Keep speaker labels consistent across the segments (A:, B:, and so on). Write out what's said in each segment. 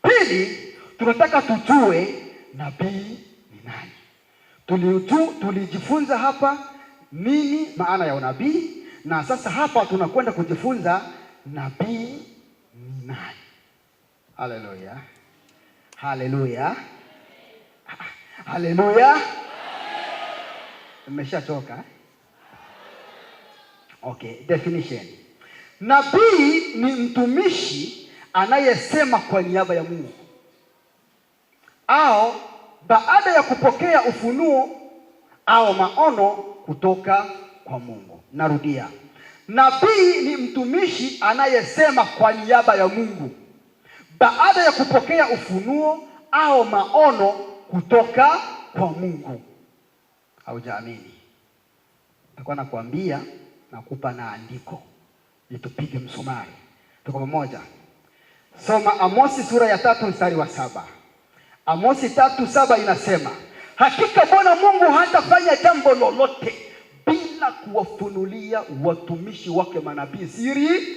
A: Pili, tunataka tujue nabii ni nani. Tulijifunza hapa nini maana ya unabii, na sasa hapa tunakwenda kujifunza nabii ni nani. Haleluya. Haleluya. Haleluya. Umeshachoka? Okay, definition. Nabii ni mtumishi anayesema kwa niaba ya Mungu, au baada ya kupokea ufunuo au maono kutoka kwa Mungu. Narudia. Nabii ni mtumishi anayesema kwa niaba ya Mungu baada ya kupokea ufunuo au maono kutoka kwa Mungu. Haujaamini? Nitakuwa nakwambia, nakupa na andiko litupige msumari. Tuko pamoja? Soma Amosi sura ya 3 mstari wa 7. Amosi 3:7 inasema, hakika Bwana Mungu hatafanya jambo lolote bila kuwafunulia watumishi wake manabii siri.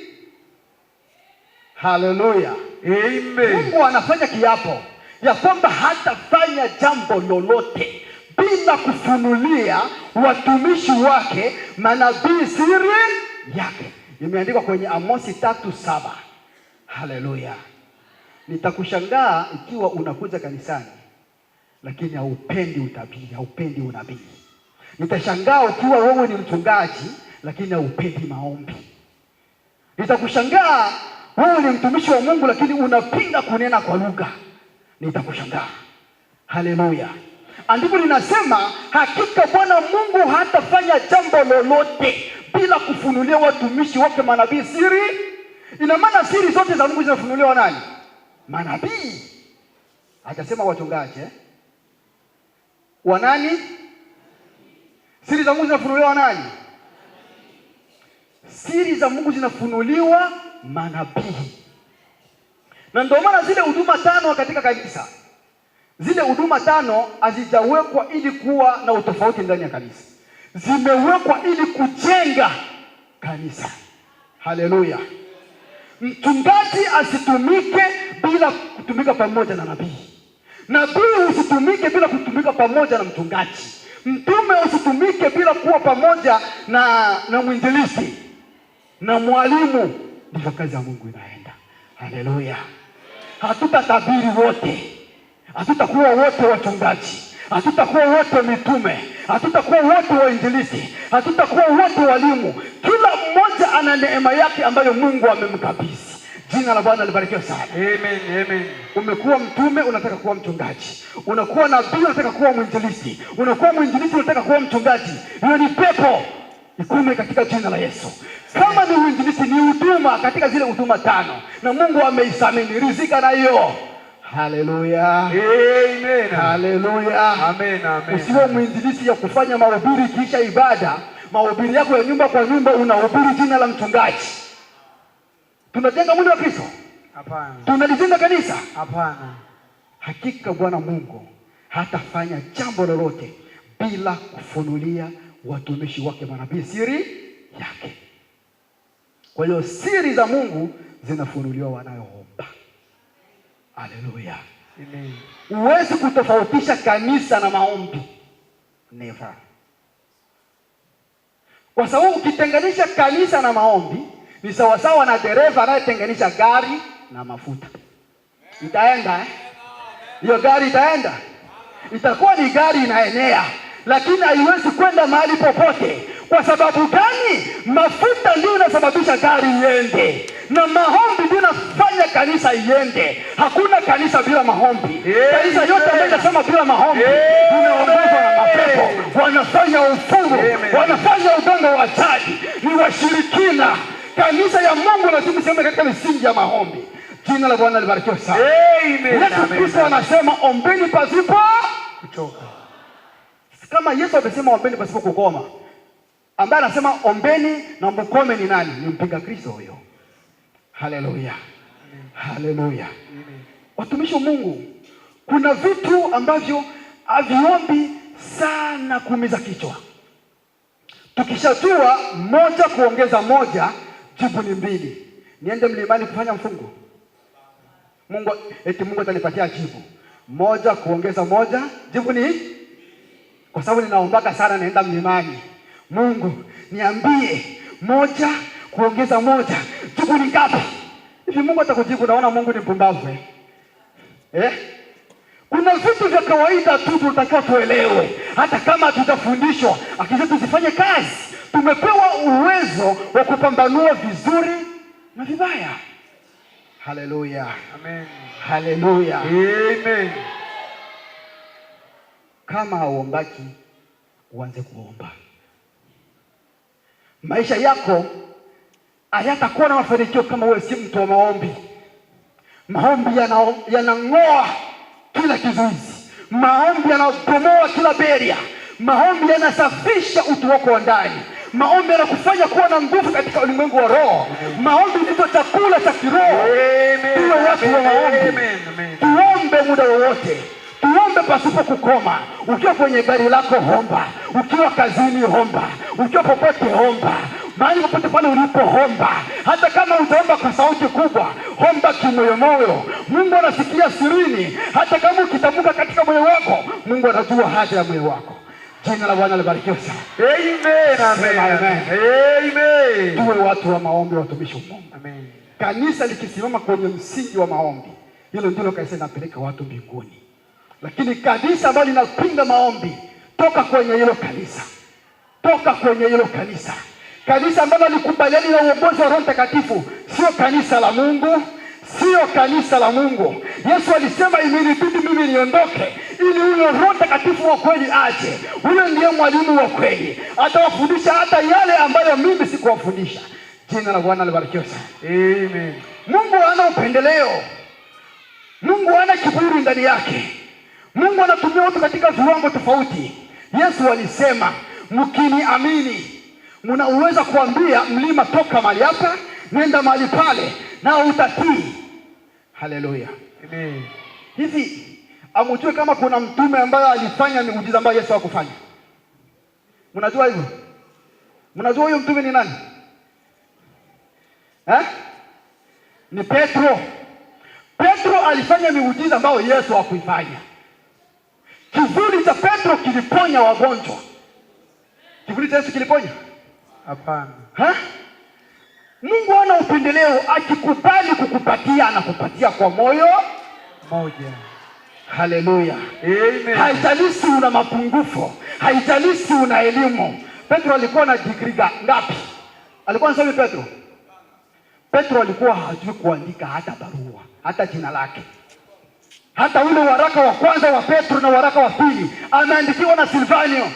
A: Haleluya.
B: Amen.
A: Mungu anafanya kiapo ya kwamba hatafanya jambo lolote bila kufunulia watumishi wake manabii siri yake. Imeandikwa kwenye Amosi 3:7. Haleluya. Nitakushangaa ikiwa unakuja kanisani lakini haupendi utabiri, haupendi unabii. Nitashangaa ukiwa wewe ni mchungaji lakini haupendi maombi. Nitakushangaa wewe ni mtumishi wa Mungu lakini unapinga kunena kwa lugha. Nitakushangaa. Haleluya. Andiko linasema hakika Bwana Mungu hatafanya jambo lolote bila kufunulia watumishi wake manabii siri. Ina maana siri zote za Mungu zinafunuliwa nani? Manabii. Hajasema wachungaji wa nani? Siri za Mungu zinafunuliwa nani? Siri za Mungu zinafunuliwa manabii. Na ndio maana zile huduma 5 katika kanisa, zile huduma 5 hazijawekwa ili kuwa na utofauti ndani ya kanisa. Zimewekwa ili kujenga kanisa. Haleluya. Mchungaji asitumike bila kutumika pamoja na nabii. Nabii usitumike bila kutumika pamoja na mchungaji. Mtume usitumike bila kuwa pamoja na mwinjilisti na mwalimu. Ndivyo kazi ya Mungu inaenda. Haleluya. Hatutatabiri wote, hatutakuwa wote wachungaji, hatutakuwa wote mitume, hatutakuwa wote wainjilisti, hatutakuwa wote walimu. Kila mmoja ana neema yake ambayo Mungu amemkabidhi. Jina la Bwana libarikiwe sana.
B: Amen, amen.
A: Umekuwa mtume, unataka kuwa mchungaji. Unakuwa nabii, unataka kuwa mwinjilisti. Unakuwa mwinjilisti, unataka kuwa mchungaji. Hiyo ni pepo. Ikume katika jina la Yesu. Kama ni mwinjilisti, ni huduma katika zile huduma 5. Na Mungu ameisamini, rizika na hiyo. Haleluya.
B: Amen.
A: Haleluya.
B: Amen, amen.
A: Usiwe mwinjilisti ya kufanya mahubiri kisha ibada. Mahubiri yako ya nyumba kwa nyumba unahubiri jina la mchungaji. Tunajenga mwili wa Kristo?
B: Hapana.
A: Tunalijenga kanisa?
B: Hapana.
A: Hakika Bwana Mungu hatafanya jambo lolote bila kufunulia watumishi wake manabii siri yake. Kwa hiyo siri za Mungu zinafunuliwa wanaoomba. Haleluya.
B: Amen.
A: Huwezi kutofautisha kanisa na maombi. Never. Kwa sababu ukitenganisha kanisa na maombi ni sawasawa na dereva anayetenganisha gari na mafuta. Itaenda hiyo gari itaenda. Itakuwa ni gari inaenea, lakini haiwezi kwenda mahali popote. Kwa sababu gani? Mafuta ndio inasababisha gari iende, na maombi ndio inafanya kanisa iende. Hakuna kanisa bila maombi. Kanisa yote ambayo inasema bila maombi inaongozwa na mapepo, wanafanya ufuru, wanafanya uganga wa jadi, ni washirikina. Kanisa ya Mungu lazima iseme katika misingi ya maombi. Jina la Bwana libarikiwe sana.
B: Amen.
A: Yesu Kristo anasema ombeni pasipo kuchoka. Kama Yesu amesema ombeni pasipo kukoma, ambaye anasema ombeni na mkome ni nani? Ni mpinga Kristo huyo. Haleluya. Haleluya. Watumishi wa Mungu, kuna vitu ambavyo haviombi sana kuumiza kichwa. Tukishajua 1 kuongeza 1 jibu ni 2. Niende mlimani kufanya mfungo? Mungu atanipatia jibu. Moja kuongeza moja, jibu ni kwa sababu ninaombaga sana, naenda mlimani. Mungu, niambie moja kuongeza moja, jibu ni ngapi? Hivi Mungu atakujibu? Naona Mungu ni mpumbavu Kuna vitu vya kawaida tu tunatakiwa tuelewe, hata kama tutafundishwa, akisha tuzifanye kazi. Tumepewa uwezo wa kupambanua vizuri na vibaya. Haleluya.
B: Amen.
A: Haleluya.
B: Amen.
A: Kama hauombaki, uanze kuomba. Maisha yako hayatakuwa na mafanikio kama wewe si mtu wa maombi. Maombi yanang'oa kila kizuizi. Maombi yanabomoa kila beria. Maombi yanasafisha utu wako wa ndani. Maombi yanakufanya kuwa na nguvu katika ulimwengu wa roho. Maombi ndicho chakula cha kiroho. Tuwe watu wa maombi. Tuombe muda wowote. Tuombe pasipo kukoma. Ukiwa kwenye gari lako omba, ukiwa kazini omba, ukiwa popote omba, mahali popote pale ulipo omba. Hata kama utaomba kwa sauti kubwa, omba kimoyomoyo. Mungu anasikia sirini. Hata kama ukitamka katika moyo wako, Mungu anajua haja ya moyo wako. Jina la Bwana libarikiwe sana.
B: Amen. Amen. Amen. Amen.
A: Tuwe watu wa maombi, watumishi wa Mungu.
B: Amen.
A: Kanisa likisimama kwenye msingi wa maombi, hilo ndilo kanisa linapeleka watu mbinguni. Lakini kanisa ambalo linapinga maombi, toka kwenye hilo kanisa. Toka kwenye hilo kanisa. Kanisa ambalo likubaliani na uongozi wa Roho Mtakatifu sio kanisa la Mungu, sio kanisa la Mungu. Yesu alisema imenibidi mimi niondoke ili huyo Roho Mtakatifu wa kweli aje. Huyo ndiye mwalimu wa kweli. Atawafundisha hata yale ambayo mimi sikuwafundisha. Jina la Bwana libarikiwe sana.
B: Amen.
A: Mungu hana upendeleo. Mungu hana kiburi ndani yake. Mungu anatumia watu katika viwango tofauti. Yesu alisema, mkiniamini, mnaweza kuambia mlima toka mahali hapa, nenda mahali pale, na utatii. Haleluya.
B: Amen.
A: Hivi amujue kama kuna mtume ambaye alifanya miujiza ambayo Yesu hakufanya? Mnajua hivyo? Mnajua huyo mtume ni nani? Ni Petro. Petro alifanya miujiza ambayo Yesu hakuifanya. Kivuli cha Petro kiliponya wagonjwa. Kivuli cha Yesu kiliponya?
B: Hapana.
A: Mungu hana upendeleo. Akikubali kukupatia, anakupatia kwa moyo
B: moja.
A: Haleluya.
B: Amen.
A: Haijalishi una mapungufu, haijalishi una elimu. Petro alikuwa na degree ngapi? Alikuwa msomi Petro? Petro alikuwa hajui kuandika hata barua, hata jina lake. Hata ule waraka wa kwanza wa Petro na waraka wa pili ameandikiwa na Silvanio.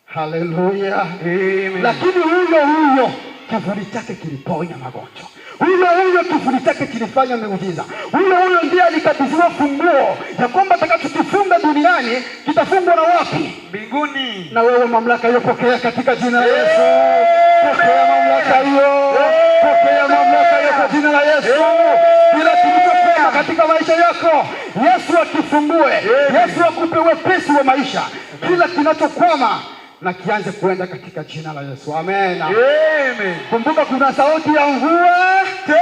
A: Haleluya.
B: Amen.
A: Lakini huyo kivuli chake kiliponya magonjwa. Huyo kivuli chake kilifanya miujiza. Huyo ndiye alikabidhiwa funguo ya kwamba atakachokifunga duniani kitafungwa na wapi?
B: Mbinguni.
A: Na wewe mamlaka hiyo pokea katika jina la Yesu. Pokea mamlaka hiyo. Pokea mamlaka hiyo kwa jina la Yesu. Kila kilichokwama katika maisha yako, Yesu akifungue. Yesu akupe wepesi wa maisha. Kila kinachokwama na kianze kuenda katika jina la Yesu. Amen.
B: Amen.
A: Kumbuka kuna sauti ya mvua
B: tele.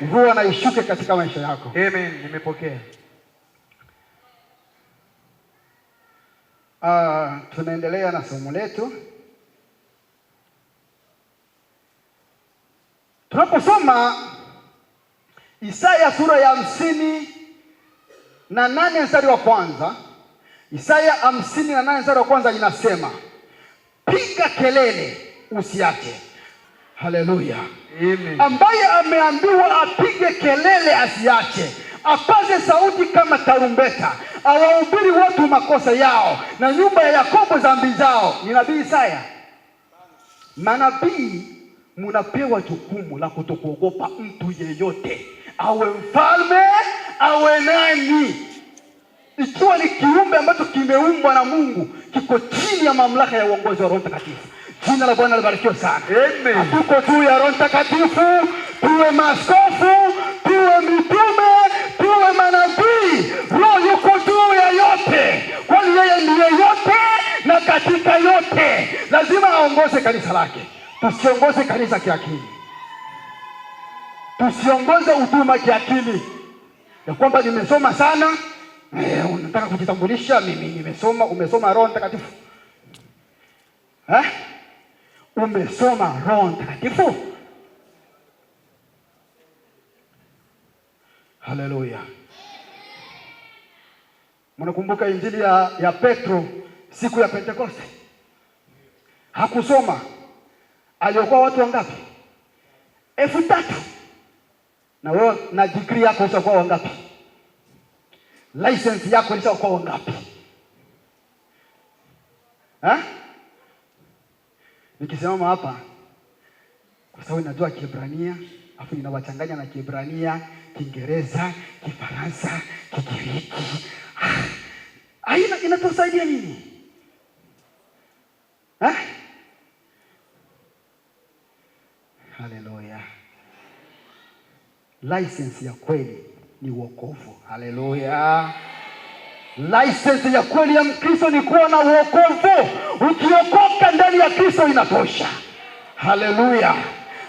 A: Mvua na ishuke katika maisha yako.
B: Amen. Nimepokea.
A: Tunaendelea na somo letu. Tunaposoma Isaya sura ya 58 mstari wa kwanza, Isaya 58 mstari wa kwanza inasema, piga kelele usiache. Haleluya.
B: Amen.
A: Ambaye ameambiwa apige kelele asiache, apaze sauti kama tarumbeta, awahubiri watu makosa yao na nyumba ya Yakobo dhambi zao. Ni nabii Isaya. Manabii munapewa jukumu la kutokuogopa mtu yeyote, awe mfalme awe nani. Ikiwa ni kiumbe ambacho kimeumbwa na Mungu, kiko chini ya mamlaka ya uongozi wa Roho Mtakatifu. Jina la Bwana libarikiwe sana.
B: Amen.
A: Tuko juu ya Roho Mtakatifu, tuwe maaskofu, tuwe mitume, tuwe manabii. Roho yuko juu ya yote, kwani yeye ndiye yote na katika yote. Lazima aongoze kanisa lake. Tusiongoze kanisa kiakili. Tusiongoze huduma kiakili ya kwamba nimesoma sana, unataka kujitambulisha, mimi nimesoma. Umesoma Roho Mtakatifu? Umesoma Roho Mtakatifu? Haleluya. Mnakumbuka injili ya Petro siku ya Pentekoste? Hakusoma. Aliokuwa watu wangapi? 3,000. Na wewe na degree yako utakuwa wangapi? License yako itakuwa wangapi? Nikisimama hapa kwa sababu ninajua Kiebrania, afu ninawachanganya na Kiebrania, Kiingereza, Kifaransa, Kigiriki. Inatusaidia nini? Haleluya. License ya kweli ni wokovu. Haleluya. License ya kweli ya Mkristo ni kuwa na wokovu. Ukiokoka ndani ya Kristo inatosha. Haleluya.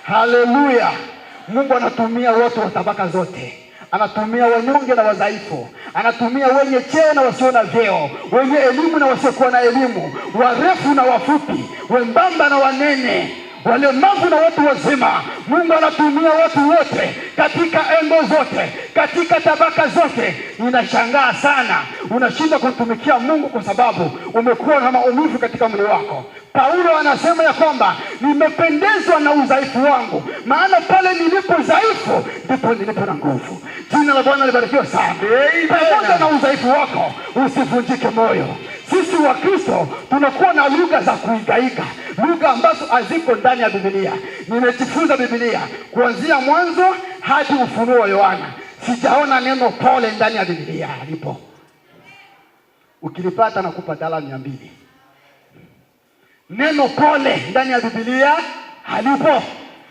A: Haleluya. Mungu anatumia watu wa tabaka zote. Anatumia wanyonge na wadhaifu. Anatumia wenye cheo na wasio na vyeo, wenye elimu na wasiokuwa na elimu, warefu na wafupi, wembamba na wanene, walemavu na watu wazima. Mungu anatumia watu wote katika engo zote, katika tabaka zote. Ninashangaa sana unashinda kumtumikia Mungu kwa sababu umekuwa na maumivu katika mwili wako. Paulo anasema ya kwamba nimependezwa na udhaifu wangu, maana pale nilipo dhaifu ndipo nilipo na nguvu. Jina la Bwana libarikiwe sana. Pamoja na udhaifu wako usivunjike moyo. Sisi wa Kristo tunakuwa na lugha za kuigaiga, lugha ambazo haziko ndani ya Biblia. Nimejifunza Biblia kuanzia Mwanzo hadi Ufunuo wa Yohana. Sijaona neno pole ndani ya Biblia. Alipo ukilipata nakupa $200. Neno pole ndani ya Biblia halipo.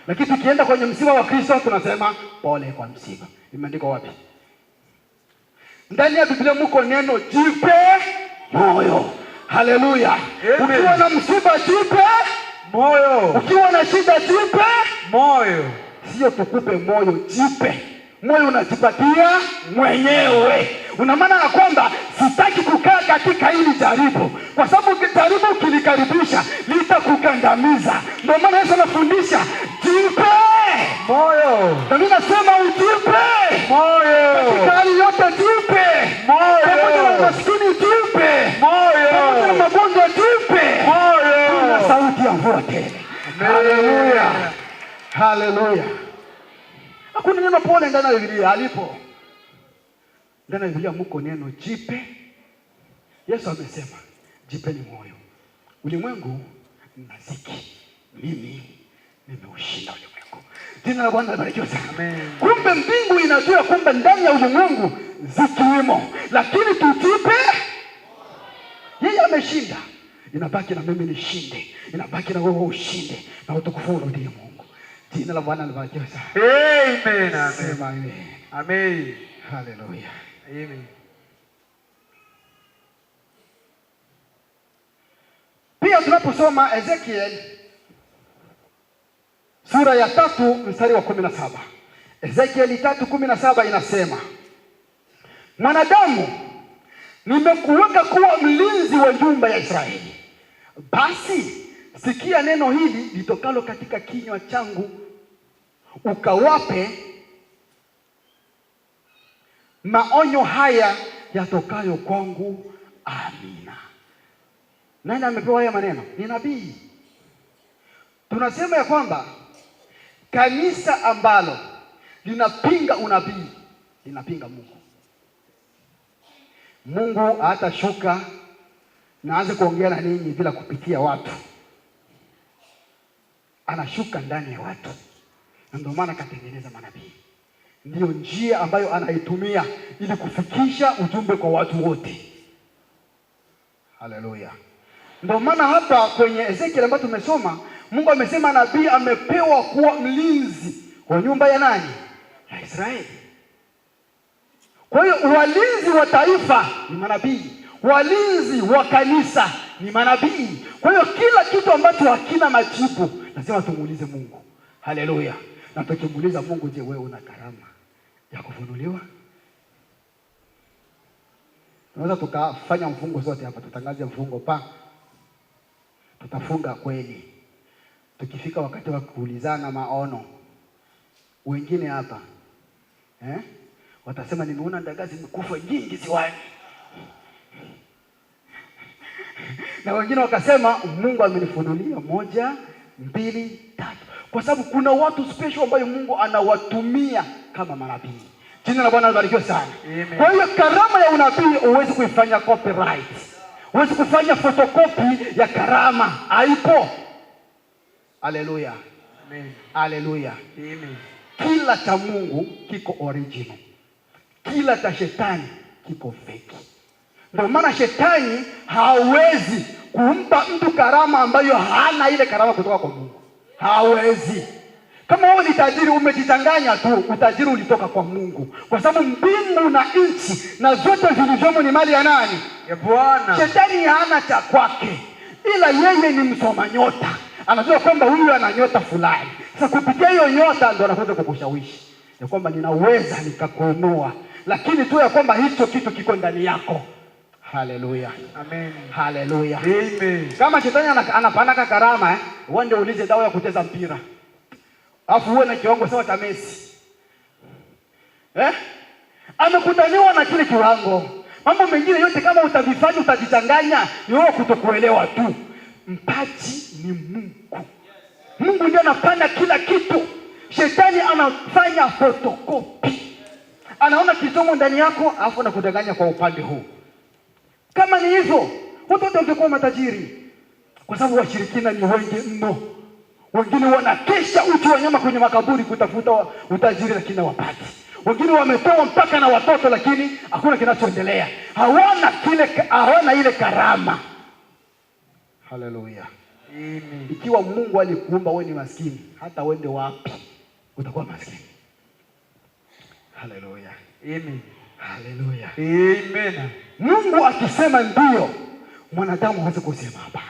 A: Lakini tukienda kwenye msiba wa Kristo tunasema pole kwa msiba. Imeandikwa wapi? Ndani ya Biblia mko neno jipe moyo. Haleluya. Ukiwa na msiba jipe moyo. Ukiwa na shida jipe moyo. Sio tukupe moyo, jipe moyo. Unajipatia mwenyewe. Una maana ya kwamba sitaki kukaa katika hili jaribu, kwa sababu jaribu ukilikaribisha litakukandamiza. Ndio maana Yesu anafundisha jipe moyo. Na mimi nasema ujipe moyo. Katika hali yote jipe moyo. Pamoja na maskini jipe moyo. Pamoja na magonjwa jipe moyo. Kuna sauti ya mvua tele. Haleluya. Haleluya. Hakuna neno pole ndani ya Biblia. Alipo ndani ya Biblia mko neno jipe. Yesu amesema jipeni moyo. Ulimwengu mnaziki, mimi nimeushinda ulimwengu. Jina la Bwana libarikiwe sana. Amen. Kumbe mbingu inajua kwamba ndani ya ulimwengu zikiwemo, lakini tujipe. Yeye ameshinda. Inabaki na mimi nishinde. Inabaki na wewe ushinde. Na utukufu urudie Mungu. Jina la Bwana libarikiwe sana.
B: Amen. Amen.
A: Amen.
B: Amen.
A: Haleluya.
B: Amen.
A: Pia tunaposoma Ezekiel sura ya 3 mstari wa 17. Ezekiel 3:17 inasema, mwanadamu, nimekuweka kuwa mlinzi wa nyumba ya Israeli. Basi sikia neno hili litokalo katika kinywa changu, ukawape maonyo haya yatokayo kwangu. Amina. Nani amepewa haya maneno? Ni nabii. Tunasema ya kwamba kanisa ambalo linapinga unabii linapinga Mungu. Mungu hatashuka na aanze kuongea na ninyi bila kupitia watu. Anashuka ndani ya watu. Na ndio maana katengeneza manabii. Ndiyo njia ambayo anaitumia ili kufikisha ujumbe kwa watu wote. Haleluya. Ndio maana hapa kwenye Ezekiel ambayo tumesoma, Mungu amesema nabii amepewa kuwa mlinzi wa nyumba ya nani? Ya Israeli. Kwa hiyo walinzi wa taifa ni manabii, walinzi wa kanisa ni manabii. Kwa hiyo kila kitu ambacho hakina majibu lazima tumuulize Mungu. Haleluya. Na tukimuuliza Mungu, je, wewe una karama ya kufunuliwa? Tunaweza tukafanya mfungo zote hapa, tutangaze mfungo tutafunga kweli. Tukifika wakati wa kuulizana maono, wengine hapa watasema nimeona ndaga zimekufa nyingi ziwani, na wengine wakasema Mungu amenifunulia 1, 2, 3, kwa sababu kuna watu special ambao Mungu anawatumia kama manabii. Jina la Bwana libarikiwe sana. Amen. Kwa hiyo karama ya unabii huwezi kuifanya copyright, huwezi kufanya photocopy ya karama, haipo. Haleluya. Amen. Haleluya. Amen. Kila cha Mungu kiko original, kila cha shetani kiko fake. Ndio maana shetani hawezi kumpa mtu karama ambayo hana ile karama kutoka kwa Mungu. Hawezi. Kama wewe ni tajiri umejichanganya tu, utajiri ulitoka kwa Mungu. Kwa sababu mbingu na nchi na zote vilivyomo ni mali ya nani? Ya Bwana. Shetani hana cha kwake, ila yeye ni msoma nyota. Anajua kwamba huyu ana nyota fulani. Sasa kupitia hiyo nyota ndio anakuja kukushawishi ya kwamba ninaweza nikakuinua, lakini tu ya kwamba hicho kitu kiko ndani yako. Haleluya. Amen. Haleluya. Amen. Kama shetani anapanaka karama, uende ulize dawa ya kucheza mpira, alafu uwe na kiwango sawa cha Messi. Amekutaniwa na kile kiwango. Mambo mengine yote kama utavifanya utajichanganya, ni wewe kutokuelewa tu. Mpaji ni Mungu. Mungu ndiye anafanya kila kitu. Shetani anafanya photocopy. Anaona kisomo ndani yako, alafu anakudanganya kwa upande huu. Kama ni hivyo, watu wote wangekuwa matajiri. Kwa sababu washirikina ni wengi mno. Wengine wanakesha uchi wa nyama kwenye makaburi kutafuta utajiri, lakini hawapati. Wengine wametoa mpaka na watoto, lakini hakuna kinachoendelea. Hawana ile karama. Haleluya. Amen. Ikiwa Mungu alikuumba wewe ni maskini, hata uende wapi utakuwa maskini. Haleluya. Amen. Haleluya. Amen. Mungu akisema ndio, mwanadamu hawezi kusema hapana.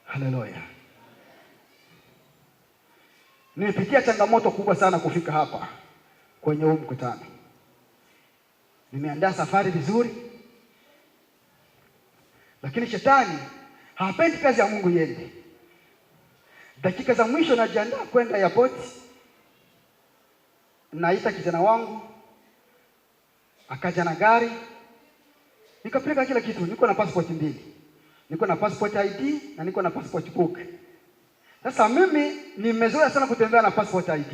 A: Haleluya. Nimepitia changamoto kubwa sana kufika hapa kwenye huu mkutano. Nimeandaa safari vizuri, lakini shetani hapendi kazi ya Mungu iende. Dakika za mwisho najiandaa kwenda airport, naita kijana wangu akaja na gari, nikapeleka kila kitu. Niko na passport 2, niko na passport ID na niko na passport book. Sasa mimi nimezoea sana kutembea na passport ID.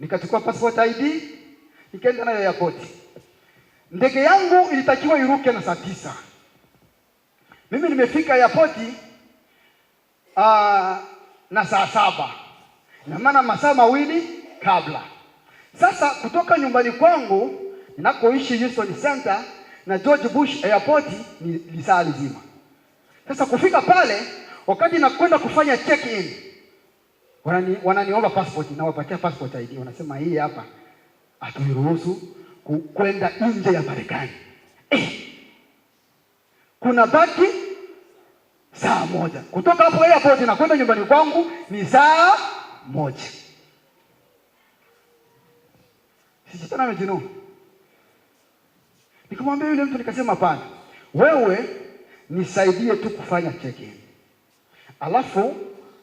A: Nikachukua passport ID, nikaenda nayo airport. Ndege yangu ilitakiwa iruke na saa 9. Mimi nimefika airport na saa 7. Ina maana masaa 2 kabla. Sasa kutoka nyumbani kwangu ninakoishi Houston Center na George Bush Airport ni saa nzima. Sasa kufika pale, wakati nakwenda kufanya check in, wananiomba passport, na wapatia passport ID. Wanasema hii hapa haturuhusu kwenda nje ya Marekani. Kuna baki saa 1. Kutoka hapo airport na kwenda nyumbani kwangu ni saa 1. Sisi tena mjino. Nikamwambia yule mtu, nikasema hapana, wewe nisaidie tu kufanya check-in, alafu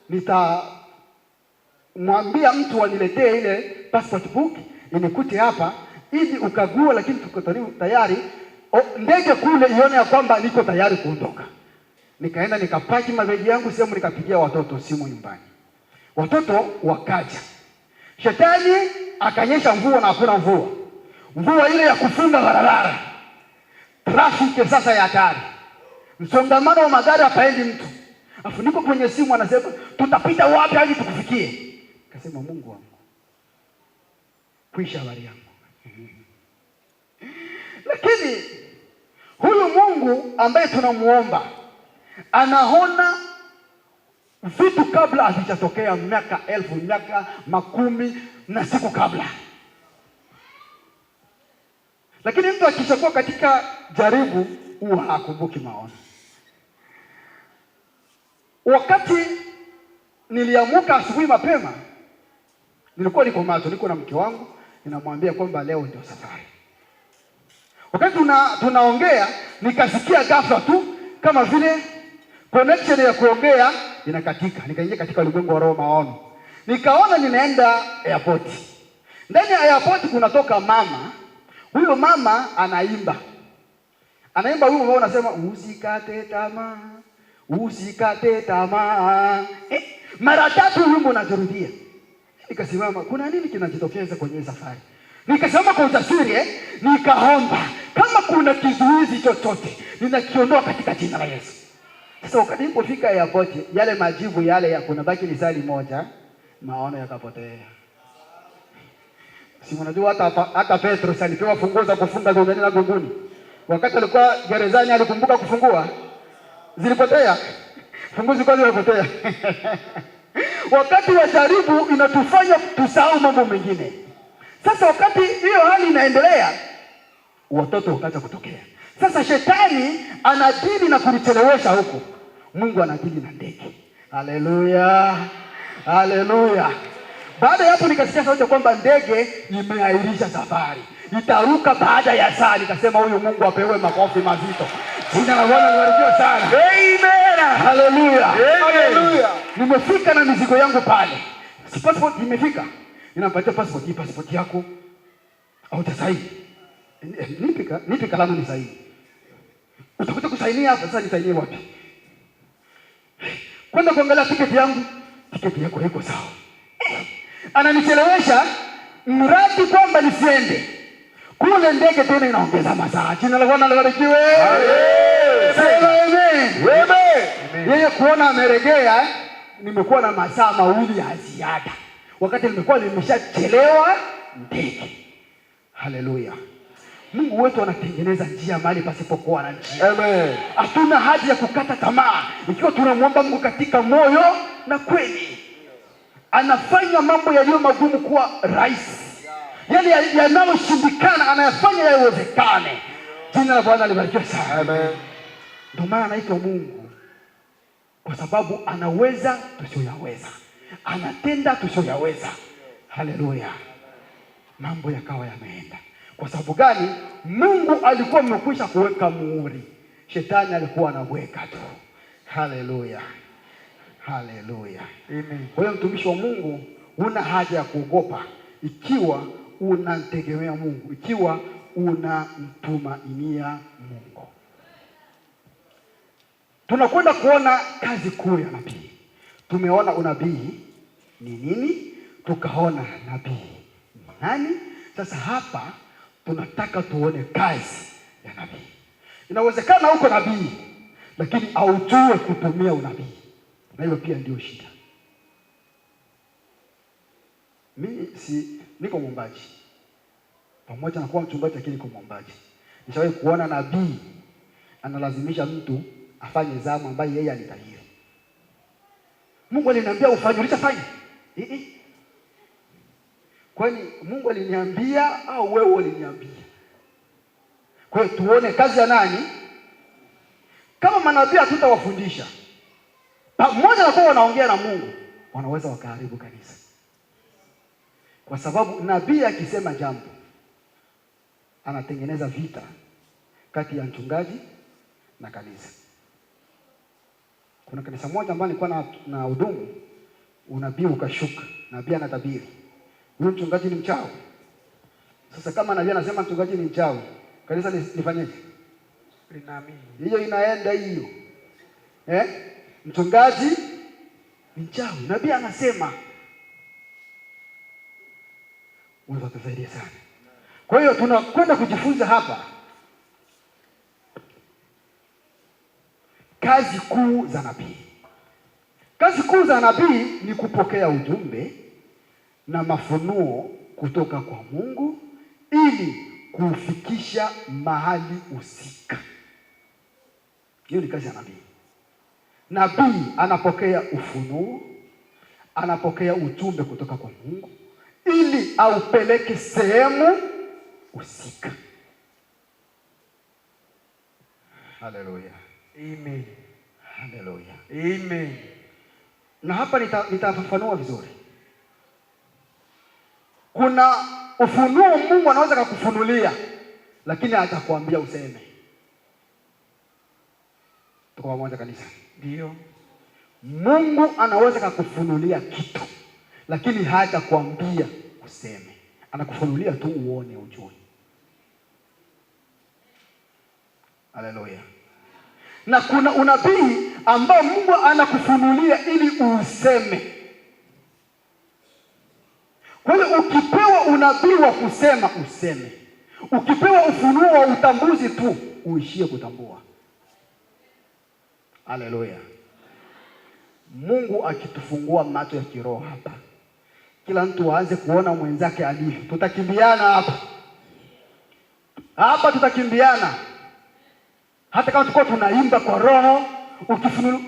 A: nitamwambia mtu aniletee ile passport book inikute hapa ili ukague, lakini tuko tayari ndege kule ione ya kwamba niko tayari kuondoka. Nikaenda nikapaki mabegi yangu sehemu, nikapigia watoto simu nyumbani. Watoto wakaja. Shetani akanyesha mvua na hakuna mvua. Mvua ile ya kufunga barabara. Traffic sasa ya hatari. Msongamano wa magari hapaendi mtu. Afu niko kwenye simu anasema tutapita wapi hadi tukufikie. Akasema Mungu wangu, kuisha habari yangu. Lakini huyu Mungu ambaye tunamuomba anaona vitu kabla havijatokea, miaka 1000, miaka 10 na siku kabla. Lakini mtu akishakuwa katika jaribu huwa hakumbuki maono. Wakati niliamuka asubuhi mapema, Nilikuwa niko macho, niko na mke wangu, ninamwambia kwamba leo ndio safari. Wakati tunaongea, nikasikia ghafla tu kama vile connection ya kuongea inakatika. Nikaingia katika ulimwengu wa roho maono. Nikaona ninaenda airport. Ndani ya airport kunatoka mama. Huyo mama anaimba. Anaimba wimbo ambao unasema usikate tamaa. Usikate tamaa. Mara 3 wimbo unajirudia. Nikasimama, kuna nini kinajitokeza kwenye safari? Nikasimama kwa ujasiri, nikaomba kama kuna kizuizi chochote ninakiondoa katika jina la Yesu. Sasa wakati nilipofika airport, yale majibu yale ya kuna baki ni sali moja, maono yakapotea. Si mnajua hata Petro alipewa funguo za kufunga duniani na mbinguni. Wakati alikuwa gerezani alikumbuka kufungua. Zilipotea. Funguo zilikuwa zimepotea. Wakati wa jaribu inatufanya tusahau mambo mengine. Sasa wakati hiyo hali inaendelea, watoto wakaanza kutokea. Sasa shetani anadili na kunichelewesha huko. Mungu anadili na ndege. Haleluya. Haleluya. Baada ya hapo nikasikia sauti kwamba ndege imeahirisha safari. Itaruka baada ya saa. Nikasema huyu Mungu apewe makofi mazito. Jina la Bwana libarikiwe sana. Amen. Haleluya. Haleluya. Nimefika na mizigo yangu pale. Si passport imefika. Ninampatia passport, hii passport yako au tasaini. Nipe kalamu ni sahihi. Utakuja kusainia hapa, sasa nisainie wapi? Kwenda kuangalia tiketi yangu. Tiketi yako haiko sawa. Ananichelewesha mradi kwamba nisiende. Kule ndege tena inaongeza masaa. Jina la Bwana libarikiwe. Amen. Amen. Yeye kuona ameregea, nimekuwa na masaa 2 ya ziada. Wakati nimekuwa nimeshachelewa ndege. Haleluya. Mungu wetu anatengeneza njia mahali pasipokuwa na njia. Amen. Hatuna haja ya kukata tamaa. Ikiwa tunamwomba Mungu katika moyo na kweli, anafanya mambo yaliyo magumu kuwa rahisi. Yale yanayoshindikana anayafanya yawezekane. Jina la Bwana libarikiwe sana. Amen. Ndio maana anaitwa Mungu, kwa sababu anaweza tusiyoyaweza. Anatenda tusiyoyaweza. Haleluya. Mambo yakawa yameenda. Kwa sababu gani? Mungu alikuwa amekwisha kuweka muhuri. Shetani alikuwa anaweka tu. Haleluya. Haleluya. Amen. Kwa hiyo mtumishi wa Mungu, huna haja ya kuogopa ikiwa unamtegemea Mungu, ikiwa unamtumainia Mungu. Tunakwenda kuona kazi kuu ya nabii. Tumeona unabii ni nini, tukaona nabii ni nani. Sasa hapa tunataka tuone kazi ya nabii. Inawezekana uko nabii lakini haujui kutumia unabii. Na hiyo pia ndio shida. Mimi niko mwombaji. Pamoja na kuwa mchungaji lakini niko mwombaji. Nishawahi kuona nabii analazimisha mtu afanye zamu ambayo yeye alitahiri. Mungu aliniambia ufanye, ulishafanya? Kwani Mungu aliniambia au wewe uliniambia? Kwa hiyo tuone kazi ya nani? Kama manabii hatutawafundisha, pamoja na kuwa wanaongea na Mungu, wanaweza wakaharibu kanisa. Kwa sababu nabii akisema jambo, anatengeneza vita kati ya mchungaji na kanisa. Kuna kanisa moja ambalo nilikuwa na hudumu, unabii ukashuka, nabii anatabiri huyu mchungaji ni mchawi. Sasa kama nabii anasema mchungaji ni mchawi, kanisa lifanyeje? Linaamini. Hiyo inaenda hiyo. Mchungaji ni mchawi, nabii anasema. Mungu atusaidie sana. Kwa hiyo tunakwenda kujifunza hapa kazi kuu za nabii. Kazi kuu za nabii ni kupokea ujumbe na mafunuo kutoka kwa Mungu ili kufikisha mahali husika. Hiyo ni kazi ya nabii. Nabii anapokea ufunuo, anapokea ujumbe kutoka kwa Mungu ili aupeleke sehemu husika. Haleluya. Amen. Haleluya. Amen. Na hapa nitafafanua vizuri. Kuna ufunuo Mungu anaweza kukufunulia, lakini hatakwambia useme. Tuko pamoja kanisa?
B: Ndio.
A: Mungu anaweza kukufunulia kitu, lakini hatakwambia useme. Anakufunulia tu uone, ujue. Haleluya. Na kuna unabii ambao Mungu anakufunulia ili useme. Kwa hiyo ukipewa unabii wa kusema, useme. Ukipewa ufunuo wa utambuzi tu, uishie kutambua. Haleluya. Mungu akitufungua macho ya kiroho hapa, kila mtu aanze kuona mwenzake alivyo. Tutakimbiana hapa. Hapa tutakimbiana. Hata kama tulikuwa tunaimba kwa roho, ukifunua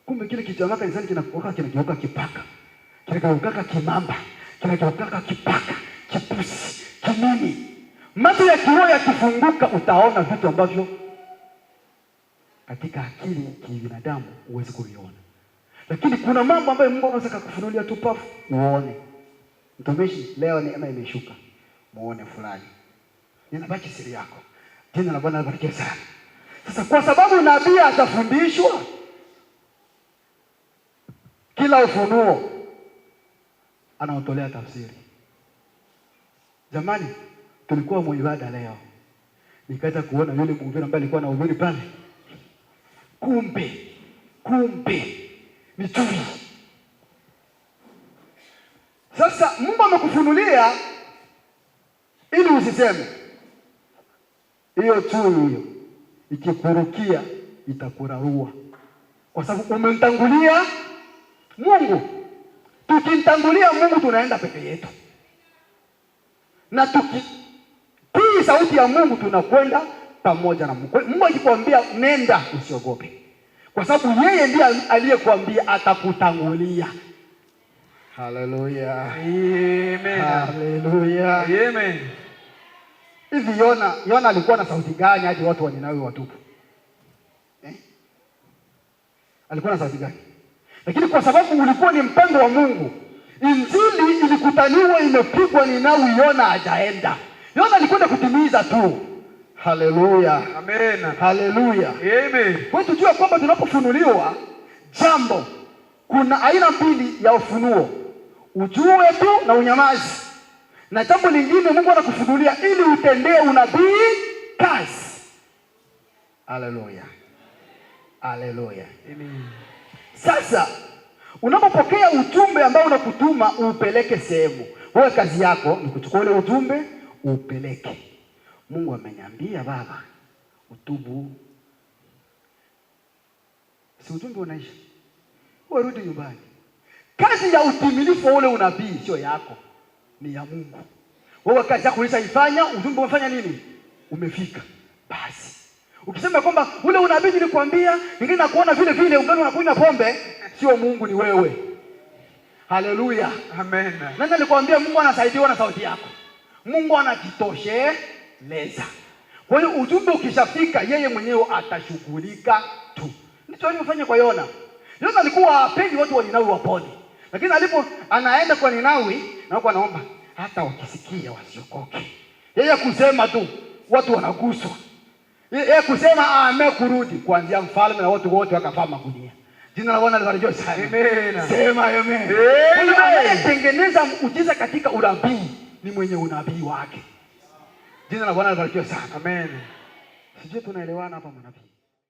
A: kumbe kile kichwa kanisani kinageuka kipaka. Kinageuka kimamba, kinageuka kipaka, kipusi, kinini. Macho ya kiroho yakifunguka, utaona vitu ambavyo katika akili ya binadamu huwezi kuviona. Lakini kuna mambo ambayo Mungu anaweza kukufunulia tu pafu uone. Mtumishi, leo neema imeshuka. Muone fulani. Ninabaki siri yako. Jina la Bwana libarikiwe sana. Sasa kwa sababu nabii atafundishwa kila ufunuo anaotolea tafsiri. Jamani, tulikuwa muibada leo. Nikaanza kuona yule mhubiri ambaye alikuwa anahubiri pale. Kumbe ni chui. Sasa Mungu amekufunulia ili usiseme. Hiyo chui hiyo ikikurukia itakurarua, kwa sababu umemtangulia Mungu. Tukimtangulia Mungu tunaenda peke yetu, na tukitii sauti ya Mungu tunakwenda pamoja na Mungu. Mungu akikwambia nenda, usiogope, kwa sababu yeye ndiye aliyekwambia atakutangulia. Haleluya.
B: Amen.
A: Haleluya.
B: Amen.
A: Hivi Yona alikuwa na sauti gani hadi watu wa Ninawi watupu? Alikuwa na sauti gani? Lakini kwa sababu ulikuwa ni mpango wa Mungu, injili ilikutaniwa imepigwa Ninawi, Yona hajaenda. Yona alikwenda kutimiza tu. Haleluya.
B: Amen.
A: Haleluya.
B: Amen.
A: Kwa hiyo tujue kwamba tunapofunuliwa jambo, kuna aina mbili ya ufunuo. Ujue tu na unyamazi. Na jambo lingine Mungu anakufunulia ili utendee unabii kazi. Haleluya. Haleluya.
B: Amen.
A: Sasa unapopokea ujumbe ambao unakutuma upeleke sehemu, wewe kazi yako ni kuchukua ule ujumbe upeleke. Mungu ameniambia baba utubu. Si ujumbe unaisha, wewe rudi nyumbani. Kazi ya utimilifu wa ule unabii sio yako, ni ya Mungu. Wewe kazi yako ulishaifanya, ujumbe umefanya nini? Umefika. Basi. Ukisema kwamba ule unabii nilikwambia, ningine nakuona vile vile ungani unakunywa pombe, sio Mungu, ni wewe. Haleluya.
B: Amen.
A: Nani alikwambia Mungu anasaidiwa na sauti yako? Mungu anakitosheleza. Kwa hiyo ujumbe ukishafika, yeye mwenyewe atashughulika tu. Ndicho alivyofanya kwa Yona. Yona alikuwa hapendi watu wa Ninawi wapone. Lakini anaenda kwa Ninawi na huko anaomba hata wakisikia wasiokoke. Yeye kusema tu watu wanaguswa. Yeye kusema amekurudi, kuanzia mfalme na watu wote wakafaa magunia. Jina la Bwana libarikiwe sana.
B: Amen.
A: Sema amen.
B: Amen.
A: Anayetengeneza muujiza katika unabii ni mwenye unabii wake. Jina la Bwana libarikiwe sana.
B: Amen.
A: Sijui tunaelewana hapa manabii.